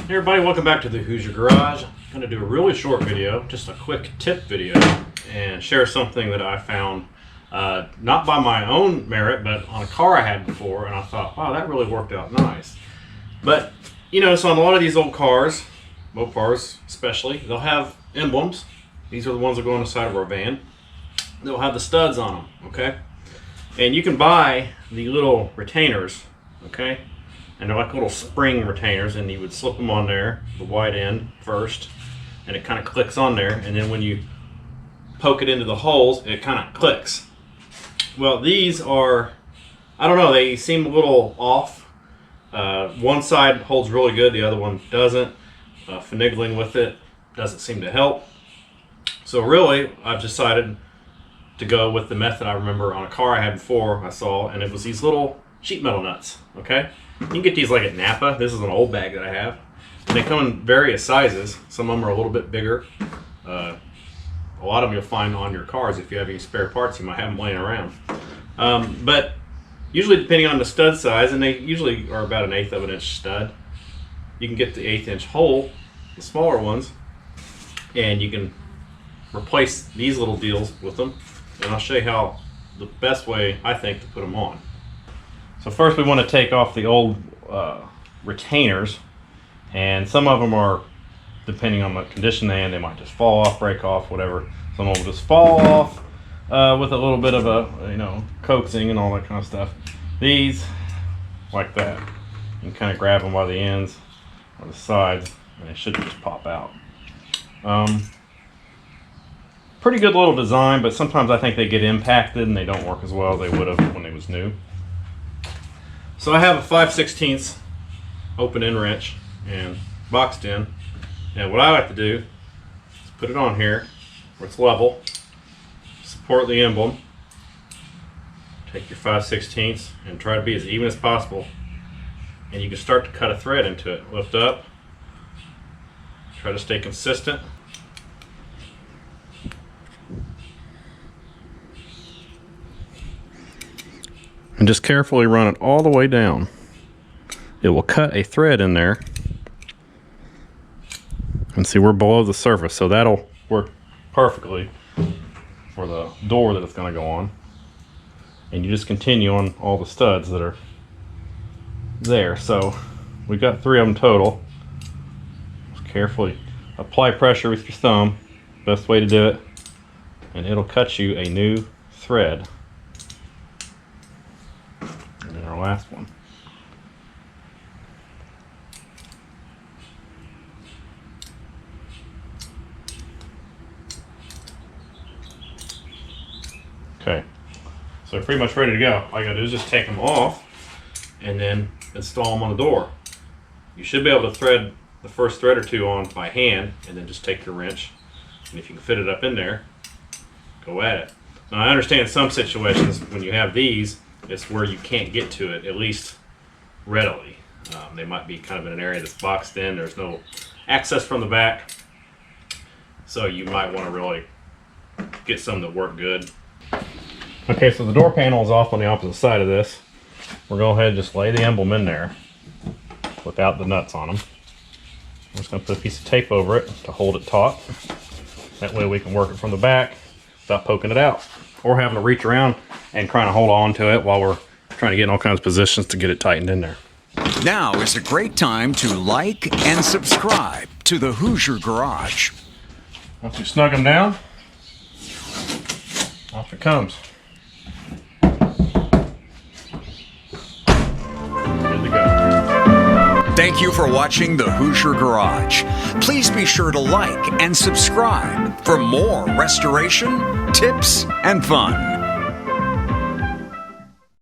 Hey everybody, welcome back to the Hoosier Garage. I'm going to do a really short video, just a quick tip video, and share something that I found, not by my own merit, but on a car I had before, and I thought, wow, that really worked out nice. But, you know, so on a lot of these old cars, Mopars especially, they'll have emblems. These are the ones that go on the side of our van. They'll have the studs on them, okay? And you can buy the little retainers, okay? And they're like little spring retainers, and you would slip them on there, the wide end first, and it kind of clicks on there, and then when you poke it into the holes, it kind of clicks. Well, these are, I don't know, they seem a little off. One side holds really good, the other one doesn't. Finagling with it doesn't seem to help. So really, I've decided to go with the method I remember on a car I had before I saw, and it was these little sheet metal nuts, okay? You can get these like at Napa. This is an old bag that I have. And they come in various sizes. Some of them are a little bit bigger. A lot of them you'll find on your cars. If you have any spare parts, you might have them laying around. But usually depending on the stud size, and they usually are about 1/8 of an inch stud, you can get the 1/8 inch hole, the smaller ones, and you can replace these little deals with them. And I'll show you how the best way, I think, to put them on. So first we want to take off the old retainers, and some of them are, depending on the condition they're in, they might just fall off, break off, whatever. Some of them will just fall off with a little bit of a, you know, coaxing and all that kind of stuff. These, like that, you can kind of grab them by the ends or the sides, and they should just pop out. Pretty good little design, but sometimes I think they get impacted and they don't work as well as they would have when they was new. So I have a 5/16 open end wrench and boxed in, and what I like to do is put it on here where it's level, support the emblem, take your 5/16 and try to be as even as possible, and you can start to cut a thread into it. Lift up, try to stay consistent. And just carefully run it all the way down. It will cut a thread in there. And see, we're below the surface, so that'll work perfectly for the door that it's going to go on. And you just continue on all the studs that are there. So we've got 3 of them total. Just carefully apply pressure with your thumb, best way to do it, and it'll cut you a new thread. Our last one. Okay, so pretty much ready to go. All you gotta do is just take them off and then install them on the door. You should be able to thread the first thread or 2 on by hand, and then just take your wrench, and if you can fit it up in there, go at it. Now I understand some situations when you have these, it's where you can't get to it, at least readily. They might be kind of in an area that's boxed in, there's no access from the back, so you might want to really get some that work good. Okay, so the door panel is off on the opposite side of this. We're going to go ahead and just lay the emblem in there without the nuts on them. I'm just going to put a piece of tape over it to hold it taut. That way we can work it from the back without poking it out, or having to reach around and trying to hold on to it while we're trying to get in all kinds of positions to get it tightened in there. Now is a great time to like and subscribe to the Hoosier Garage. Once you snug them down, off it comes. Good to go. Thank you for watching the Hoosier Garage. Please be sure to like and subscribe for more restoration, tips, and fun.